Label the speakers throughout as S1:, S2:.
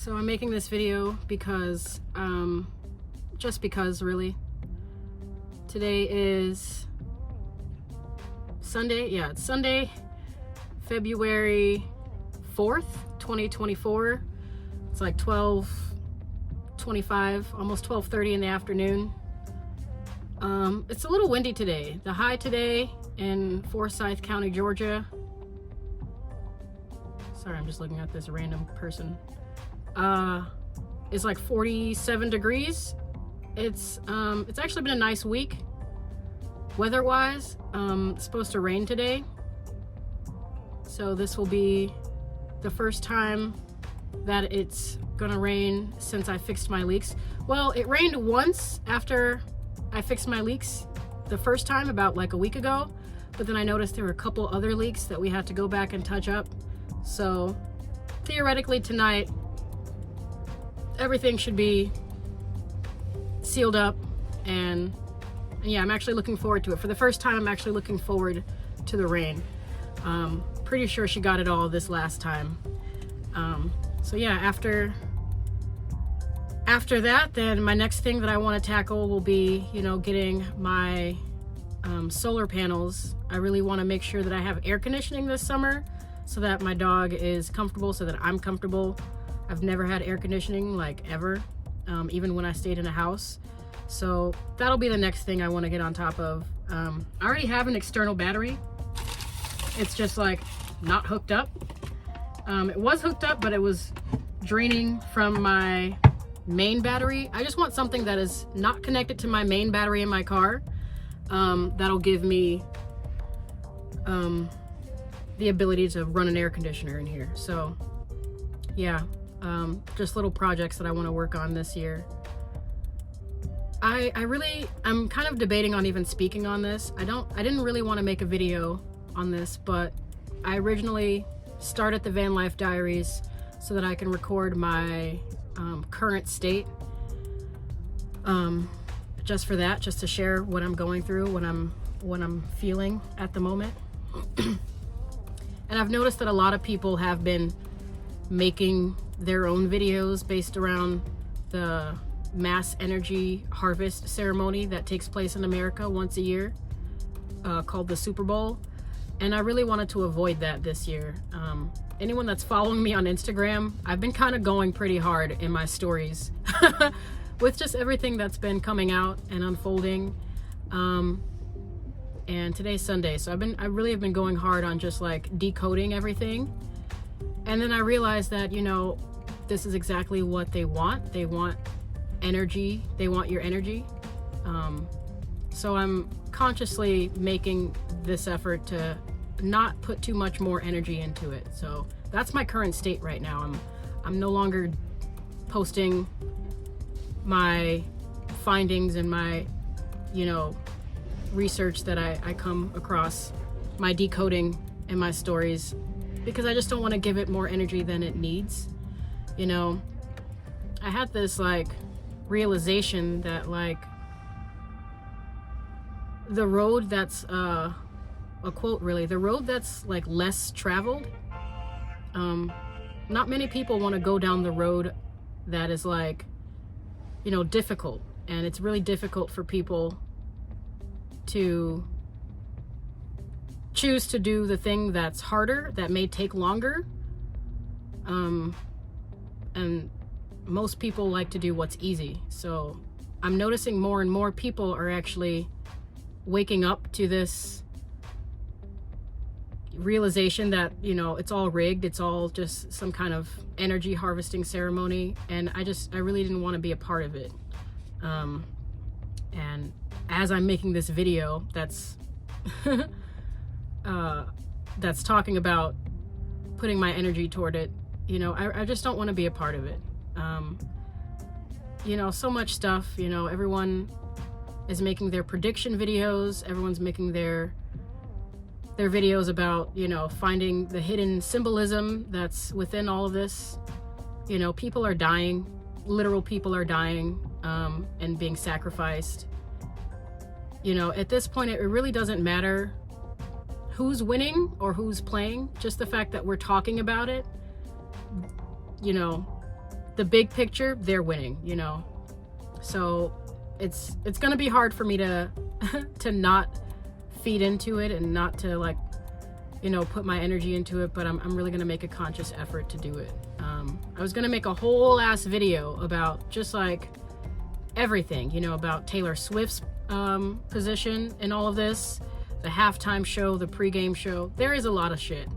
S1: So I'm making this video because, just because really. Today is Sunday, yeah, it's Sunday, February 4th, 2024. It's like 12:25, almost 12:30 in the afternoon. It's a little windy today. The high today in Forsyth County, Georgia. Sorry, I'm just looking at this random person. It's like 47 degrees. It's actually been a nice week weather-wise. It's supposed to rain today, so this will be the first time that it's gonna rain since I fixed my leaks. Well, it rained once after I fixed my leaks the first time, about like a week ago, but then I noticed there were a couple other leaks that we had to go back and touch up. So theoretically tonight everything should be sealed up, and yeah, I'm actually looking forward to it. For the first time, I'm actually looking forward to the rain. Pretty sure she got it all this last time. So yeah, after that, then my next thing that I want to tackle will be, you know, getting my solar panels. I really want to make sure that I have air conditioning this summer so that my dog is comfortable, so that I'm comfortable. I've never had air conditioning, like, ever, even when I stayed in a house. So that'll be the next thing I want to get on top of. I already have an external battery. It's just like not hooked up. It was hooked up, but it was draining from my main battery. I just want something that is not connected to my main battery in my car. That'll give me the ability to run an air conditioner in here. So yeah, just little projects that I want to work on this year. I'm kind of debating on even speaking on this. I didn't really want to make a video on this, but I originally started the Vanlife Diaries so that I can record my current state, just for that, just to share what I'm going through, what I'm feeling at the moment. And I've noticed that a lot of people have been making their own videos based around the mass energy harvest ceremony that takes place in America once a year, called the Super Bowl. And I really wanted to avoid that this year. Anyone that's following me on Instagram, I've been kind of going pretty hard in my stories with just everything that's been coming out and unfolding. And today's Sunday, so I really have been going hard on just like decoding everything. And then I realized that, you know, this is exactly what they want. They want energy. They want your energy. So I'm consciously making this effort to not put too much more energy into it. So that's my current state right now. I'm no longer posting my findings and my, you know, research that I come across, my decoding and my stories, because I just don't want to give it more energy than it needs. You know, I had this like realization that like the road that's a quote really, the road that's like less traveled, not many people want to go down the road that is like, you know, difficult. And it's really difficult for people to choose to do the thing that's harder, that may take longer. And most people like to do what's easy. So I'm noticing more and more people are actually waking up to this realization that, you know, it's all rigged. It's all just some kind of energy harvesting ceremony. And I really didn't want to be a part of it. And as I'm making this video that's that's talking about putting my energy toward it, you know, I just don't want to be a part of it. You know, so much stuff, you know, everyone is making their prediction videos, everyone's making their videos about, you know, finding the hidden symbolism that's within all of this. You know, people are dying, literal people are dying, and being sacrificed. You know, at this point, it really doesn't matter who's winning or who's playing, just the fact that we're talking about it, you know, the big picture, they're winning, you know. So it's gonna be hard for me to to not feed into it and not to, like, you know, put my energy into it, but I'm really gonna make a conscious effort to do it. I was gonna make a whole ass video about just like everything, you know, about Taylor Swift's position in all of this, the halftime show, the pregame show. There is a lot of shit.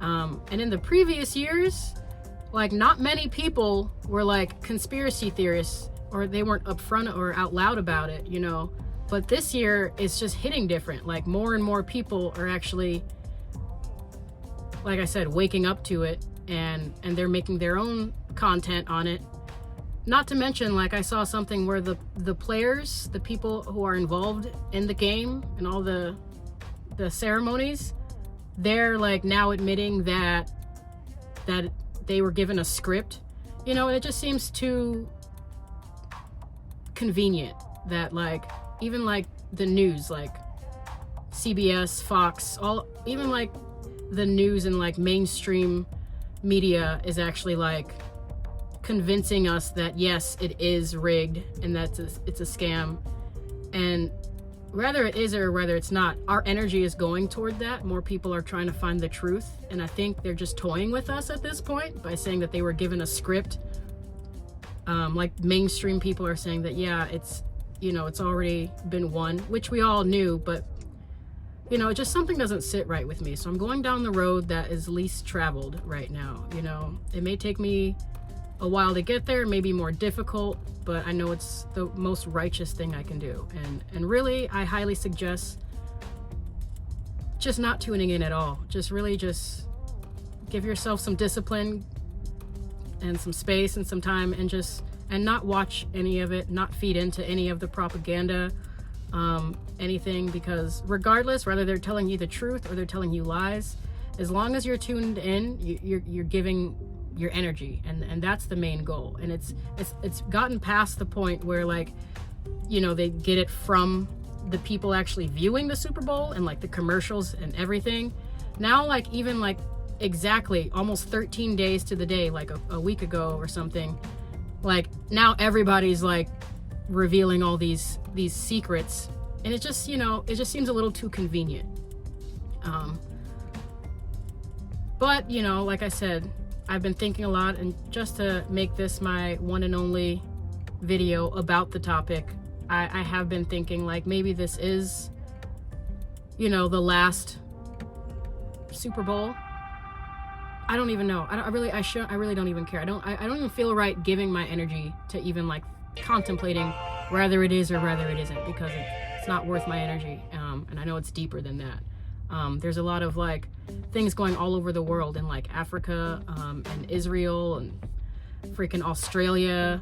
S1: And in the previous years, like, not many people were like conspiracy theorists, or they weren't upfront or out loud about it, you know. But this year it's just hitting different. Like, more and more people are actually, like I said, waking up to it, and they're making their own content on it. Not to mention, like, I saw something where the players, the people who are involved in the game and all the ceremonies, they're like now admitting that they were given a script, you know. And it just seems too convenient that, like, even like the news, like CBS, Fox, even like the news and like mainstream media is actually like convincing us that yes, it is rigged and that it's a scam. And whether it is or whether it's not, our energy is going toward that. More people are trying to find the truth, and I think they're just toying with us at this point by saying that they were given a script. Like, mainstream people are saying that, yeah, it's, you know, it's already been won, which we all knew, but, you know, just something doesn't sit right with me. So I'm going down the road that is least traveled right now. You know, it may take me a while to get there, maybe more difficult, but I know it's the most righteous thing I can do. And really, I highly suggest just not tuning in at all. Just really just give yourself some discipline and some space and some time, and not watch any of it, not feed into any of the propaganda, anything, because regardless, whether they're telling you the truth or they're telling you lies, as long as you're tuned in, you're giving your energy, and that's the main goal. And it's gotten past the point where, like, you know, they get it from the people actually viewing the Super Bowl and like the commercials and everything. Now, like, even like exactly almost 13 days to the day, like a week ago or something, like, now everybody's like revealing all these secrets, and it just, you know, it just seems a little too convenient. But, you know, like I said, I've been thinking a lot, and just to make this my one and only video about the topic, I have been thinking, like, maybe this is, you know, the last Super Bowl. I don't even know. I really don't even care. I don't even feel right giving my energy to even like contemplating whether it is or whether it isn't, because it's not worth my energy. And I know it's deeper than that. There's a lot of like things going all over the world, in like Africa, and Israel, and freaking Australia.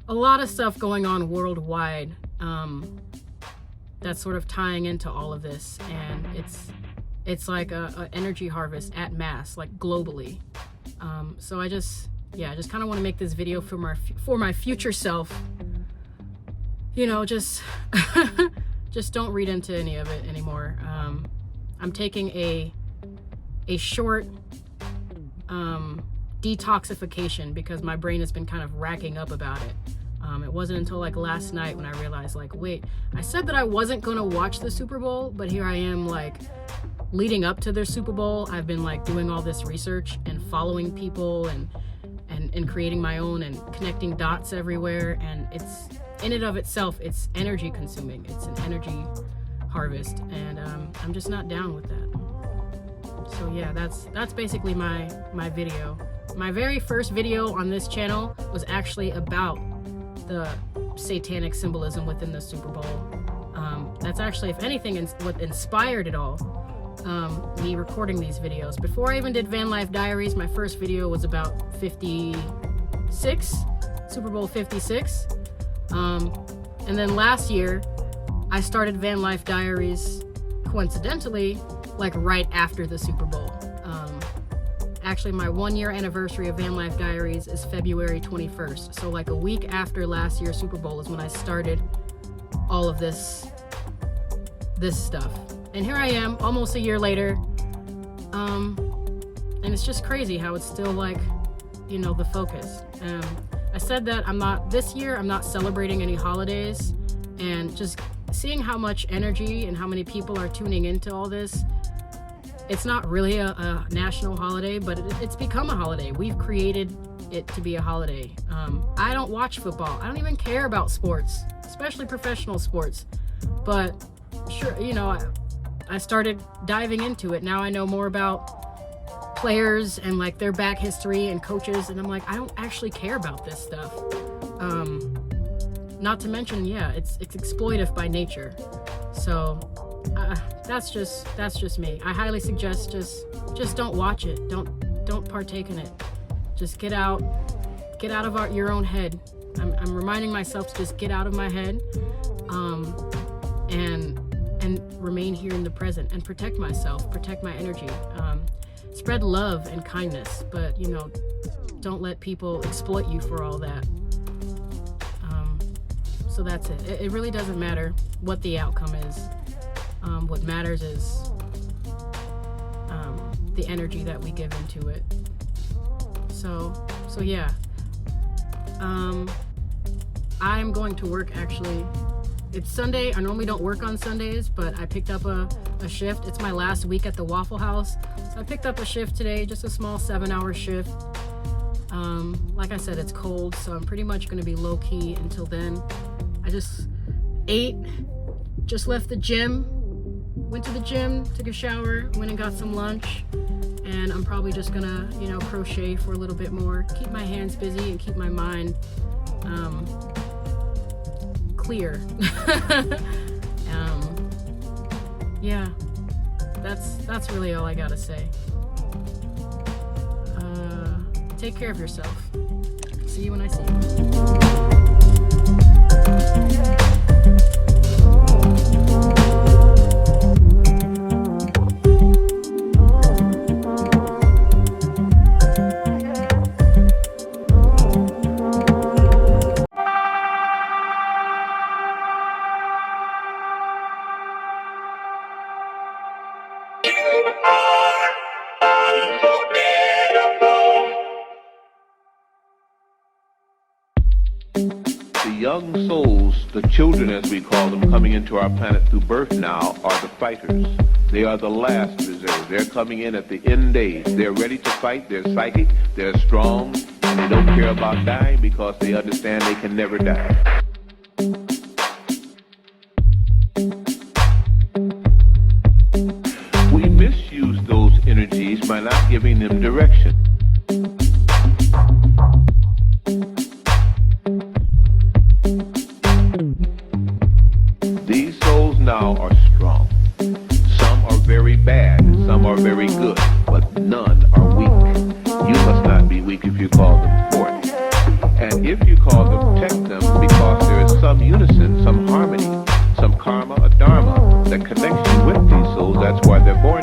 S1: A lot of stuff going on worldwide, that's sort of tying into all of this, and it's like a energy harvest at mass, like globally. So I just kind of want to make this video for my future self. You know, just don't read into any of it anymore. I'm taking a short detoxification, because my brain has been kind of racking up about it. It wasn't until like last night when I realized, like, wait, I said that I wasn't gonna watch the Super Bowl, but here I am, like, leading up to their Super Bowl. I've been like doing all this research and following people and creating my own and connecting dots everywhere, and it's, in and of itself, it's energy consuming. It's an energy harvest, and I'm just not down with that. So yeah, that's basically my video. My very first video on this channel was actually about the satanic symbolism within the Super Bowl. That's actually, if anything, what inspired it all. Me recording these videos. Before I even did Vanlife Diaries, my first video was about 56, Super Bowl 56. And then last year, I started Vanlife Diaries, coincidentally, like right after the Super Bowl. Actually, my 1-year anniversary of Vanlife Diaries is February 21st. So like a week after last year's Super Bowl is when I started all of this stuff. And here I am, almost a year later. And it's just crazy how it's still like, you know, the focus. I said that this year I'm not celebrating any holidays, and just seeing how much energy and how many people are tuning into all this. It's not really a national holiday, but it's become a holiday. We've created it to be a holiday. I don't watch football. I don't even care about sports, especially professional sports. But sure, you know, I started diving into it. Now I know more about players and like their back history and coaches, and I'm like, I don't actually care about this stuff. Not to mention, yeah, it's exploitive by nature. So that's just me. I highly suggest just don't watch it. Don't partake in it. Just get out of your own head. I'm reminding myself to just get out of my head, and remain here in the present and protect myself, protect my energy. Spread love and kindness, but you know, don't let people exploit you for all that. So that's it. It really doesn't matter what the outcome is. What matters is the energy that we give into it. So yeah. I'm going to work actually. It's Sunday. I normally don't work on Sundays, but I picked up a shift. It's my last week at the Waffle House. So I picked up a shift today, just a small 7-hour shift. Like I said, it's cold, so I'm pretty much going to be low-key until then. I just ate, just left the gym, went to the gym, took a shower, went and got some lunch, and I'm probably just gonna, you know, crochet for a little bit more, keep my hands busy and keep my mind clear. Yeah, that's really all I gotta say. Take care of yourself. See you when I see you.
S2: Young souls, the children as we call them, coming into our planet through birth now, are the fighters. They are the last reserve. They're coming in at the end days. They're ready to fight. They're psychic. They're strong. And they don't care about dying because they understand they can never die. We misuse those energies by not giving them direction. These souls now are strong. Some are very bad, some are very good, but none are weak. You must not be weak if you call them forth. And if you call them, protect them, because there is some unison, some harmony, some karma, a dharma that connects you with these souls. That's why they're born.